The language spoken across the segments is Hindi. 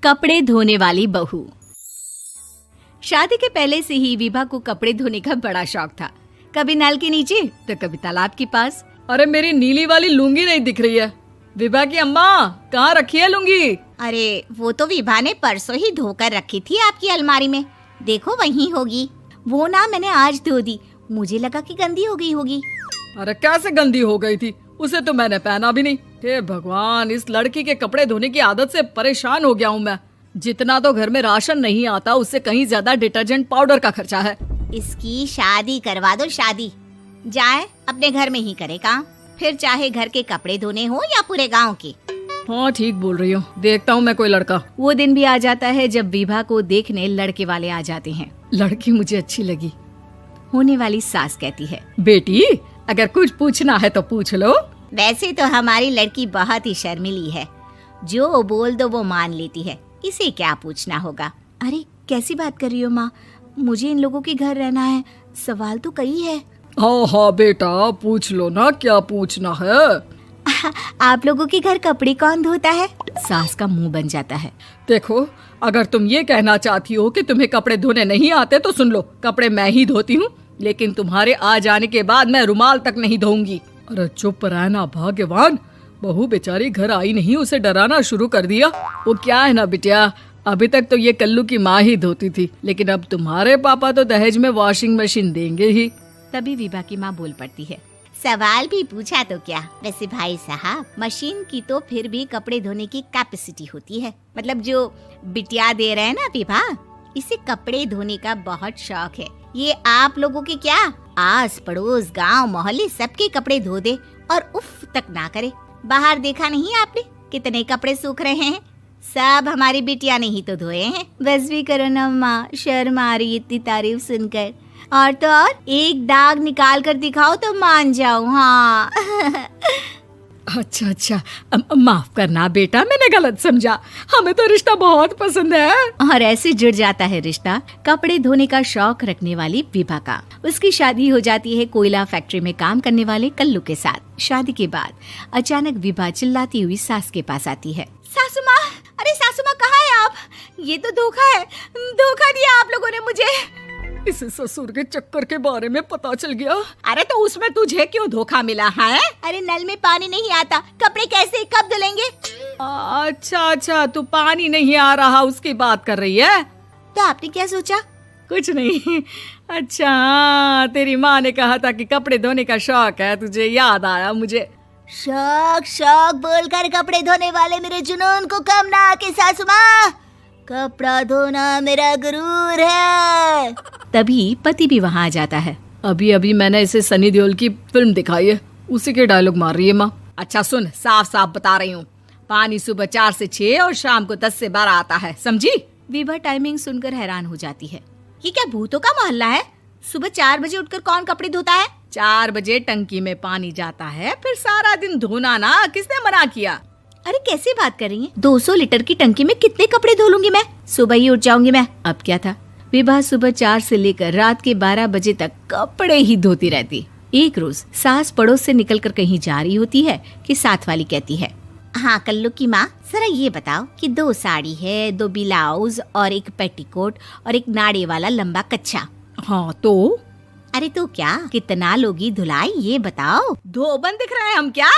कपड़े धोने वाली बहू। शादी के पहले से ही विभा को कपड़े धोने का बड़ा शौक था। कभी नल के नीचे तो कभी तालाब के पास। अरे मेरी नीली वाली लुंगी नहीं दिख रही है। विभा की अम्मा, कहाँ रखी है लुंगी? अरे वो तो विभा ने परसों ही धोकर रखी थी आपकी अलमारी में, देखो वहीं होगी। वो ना मैंने आज धो दी, मुझे लगा कि गंदी हो गई होगी। अरे कैसे गंदी हो गई थी? उसे तो मैंने पहना भी नहीं। हे भगवान, इस लड़की के कपड़े धोने की आदत से परेशान हो गया हूँ मैं। जितना तो घर में राशन नहीं आता, उससे कहीं ज्यादा डिटर्जेंट पाउडर का खर्चा है। इसकी शादी करवा दो, शादी जाए अपने घर में ही करे काम, फिर चाहे घर के कपड़े धोने हो या पूरे गांव के। हाँ ठीक बोल रही हूँ, देखता हूँ मैं कोई लड़का। वो दिन भी आ जाता है जब विभा को देखने लड़के वाले आ जाते हैं। लड़की मुझे अच्छी लगी। होने वाली सास कहती है, बेटी अगर कुछ पूछना है तो पूछ लो। वैसे तो हमारी लड़की बहुत ही शर्मीली है, जो बोल दो वो मान लेती है, इसे क्या पूछना होगा। अरे कैसी बात कर रही हो माँ, मुझे इन लोगों के घर रहना है, सवाल तो कई है। हाँ हाँ बेटा, पूछ लो ना, क्या पूछना है। आप लोगों के घर कपड़े कौन धोता है? सास का मुंह बन जाता है। देखो, अगर तुम ये कहना चाहती हो कि तुम्हें कपड़े धोने नहीं आते तो सुन लो, कपड़े मैं ही धोती हूँ, लेकिन तुम्हारे आ जाने के बाद मैं रुमाल तक नहीं धोऊंगी। अरे चुप रहना भाग्यवान, बहू बेचारी घर आई नहीं, उसे डराना शुरू कर दिया। वो क्या है ना बिटिया, अभी तक तो ये कल्लू की माँ ही धोती थी, लेकिन अब तुम्हारे पापा तो दहेज में वॉशिंग मशीन देंगे ही। तभी विभा की माँ बोल पड़ती है, सवाल भी पूछा तो क्या। वैसे भाई साहब, मशीन की तो फिर भी कपड़े धोने की कैपेसिटी होती है। मतलब जो बिटिया दे रहे हैं ना विभा, इसे कपड़े धोने का बहुत शौक है। ये आप लोगों के क्या, आस पड़ोस गांव मोहल्ले सबके कपड़े धो दे और उफ तक ना करे। बाहर देखा नहीं आपने कितने कपड़े सूख रहे हैं? सब हमारी बिटिया ने ही तो धोए हैं। बस भी करो ना माँ, शर्म आ रही इतनी तारीफ सुनकर। और तो और एक दाग निकाल कर दिखाओ तो मान जाऊं। हाँ अच्छा, माफ करना बेटा, मैंने गलत समझा। हमें तो रिश्ता बहुत पसंद है। और ऐसे जुड़ जाता है रिश्ता कपड़े धोने का शौक रखने वाली विभा का। उसकी शादी हो जाती है कोयला फैक्ट्री में काम करने वाले कल्लू के साथ। शादी के बाद अचानक विभा चिल्लाती हुई सास के पास आती है। सासू माँ, अरे सासू माँ कहाँ है आप? ये तो धोखा है, धोखा दिया आप लोगों ने मुझे। इसे ससुर के चक्कर के बारे में पता चल गया। अरे तो उसमें तुझे क्यों धोखा मिला है? अरे नल में पानी नहीं आता, कपड़े कैसे कब धुलेंगे? अच्छा, तू पानी नहीं आ रहा उसकी बात कर रही है। तो आपने क्या सोचा? कुछ नहीं। अच्छा, तेरी माँ ने कहा था कि कपड़े धोने का शौक है तुझे, याद आया मुझे। शौक बोलकर कपड़े धोने वाले मेरे जुनून को कम ना आके सासू माँ, कपड़ा धोना मेरा गुरूर है। तभी पति भी वहाँ आ जाता है। अभी मैंने इसे सनी देओल की फिल्म दिखाई है, उसी के डायलॉग मार रही है माँ। अच्छा सुन, साफ साफ बता रही हूँ, पानी सुबह 4 से 6 और शाम को 10 से 12 आता है, समझी? विभा टाइमिंग सुनकर हैरान हो जाती है। ये क्या भूतों का मोहल्ला है? सुबह 4 बजे उठकर कौन कपड़े धोता है? 4 बजे टंकी में पानी जाता है, फिर सारा दिन धोना ना, किसने मना किया? अरे कैसी बात कर रही हैं? 200 लीटर की टंकी में कितने कपड़े धो लूंगी मैं? सुबह ही उठ जाऊंगी मैं। अब क्या था, विभा सुबह 4 से लेकर रात के 12 बजे तक कपड़े ही धोती रहती। एक रोज सास पड़ोस से निकलकर कहीं जा रही होती है कि साथ वाली कहती है, हाँ कल्लू की माँ, जरा ये बताओ कि 2 साड़ी है, 2 ब्लाउज और एक पेटीकोट और एक नाड़े वाला लंबा कच्छा। हाँ तो? अरे तो क्या, कितना लोगी धुलाई ये बताओ। धोबन दिख रहे हैं हम क्या?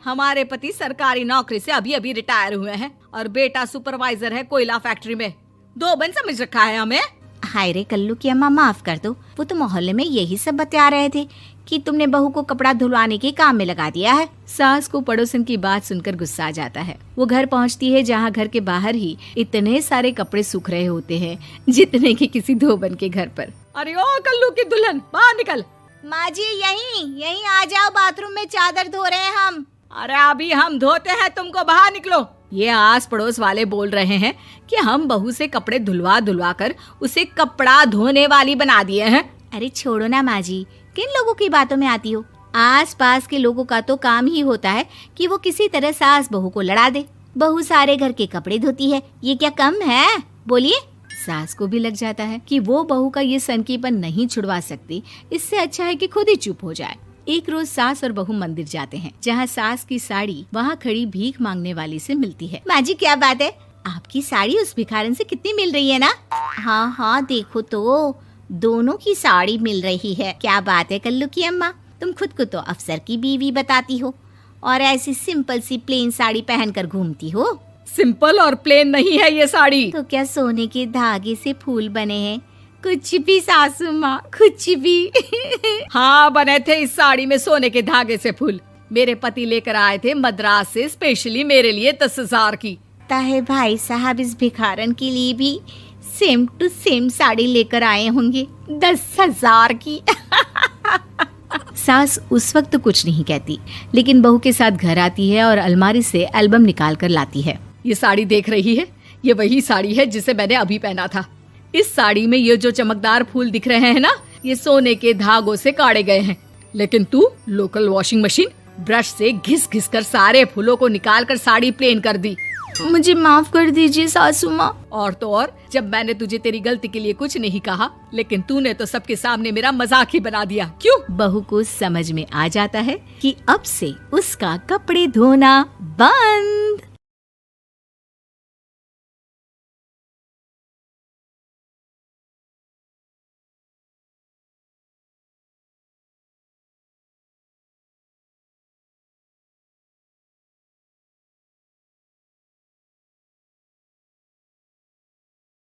हमारे पति सरकारी नौकरी से अभी रिटायर हुए हैं और बेटा सुपरवाइजर है कोयला फैक्ट्री में। धोबन समझ रखा है हमें? हाय रे कल्लू की अम्मा, माफ कर दो, वो तो मोहल्ले में यही सब बता रहे थे कि तुमने बहू को कपड़ा धुलवाने के काम में लगा दिया है। सास को पड़ोसन की बात सुनकर गुस्सा आ जाता है। वो घर पहुंचती है जहां घर के बाहर ही इतने सारे कपड़े सूख रहे होते हैं जितने कि किसी धोबन के घर पर। अरे ओ कल्लू की दुल्हन, बाहर निकल। माँ जी यहीं आ जाओ, बाथरूम में चादर धो रहे हैं हम। अरे अभी हम धोते हैं, तुमको बाहर निकलो। ये आस पड़ोस वाले बोल रहे हैं कि हम बहू से कपड़े धुलवा कर उसे कपड़ा धोने वाली बना दिए हैं। अरे छोड़ो ना माँ जी, किन लोगों की बातों में आती हो? आस पास के लोगों का तो काम ही होता है कि वो किसी तरह सास बहू को लड़ा दे। बहू सारे घर के कपड़े धोती है, ये क्या कम है? बोलिए। सास को भी लग जाता है कि वो बहू का ये सनकीपन नहीं छुड़वा सकती, इससे अच्छा है कि खुद ही चुप हो जाए। एक रोज सास और बहू मंदिर जाते हैं, जहाँ सास की साड़ी वहाँ खड़ी भीख मांगने वाली से मिलती है। माँ जी क्या बात है, आपकी साड़ी उस भिखारन से कितनी मिल रही है ना? हाँ हाँ, देखो तो दोनों की साड़ी मिल रही है। क्या बात है कल्लू की अम्मा, तुम खुद को तो अफसर की बीवी बताती हो और ऐसी सिंपल सी प्लेन साड़ी पहनकर घूमती हो। सिंपल और प्लेन नहीं है ये साड़ी। तो क्या सोने के धागे से फूल बने हैं? कुछ भी सासू माँ, कुछ भी। हाँ, बने थे इस साड़ी में सोने के धागे से फूल। मेरे पति लेकर आए थे मद्रास से स्पेशली मेरे लिए 10,000 की। ताहे भाई साहब इस भिखारन के लिए भी सेम टू सेम साड़ी लेकर आए होंगे 10,000 की। सास उस वक्त कुछ नहीं कहती, लेकिन बहू के साथ घर आती है और अलमारी से एल्बम निकाल कर लाती है। ये साड़ी देख रही है, ये वही साड़ी है जिसे मैंने अभी पहना था। इस साड़ी में ये जो चमकदार फूल दिख रहे हैं ना, ये सोने के धागों से काढ़े गए हैं। लेकिन तू लोकल वॉशिंग मशीन ब्रश से घिस घिस कर सारे फूलों को निकाल कर साड़ी प्लेन कर दी। मुझे माफ कर दीजिए सासू माँ। और तो और, जब मैंने तुझे तेरी गलती के लिए कुछ नहीं कहा, लेकिन तूने तो सबके सामने मेरा मजाक ही बना दिया। क्यों? बहू को समझ में आ जाता है कि अब से उसका कपड़े धोना बंद।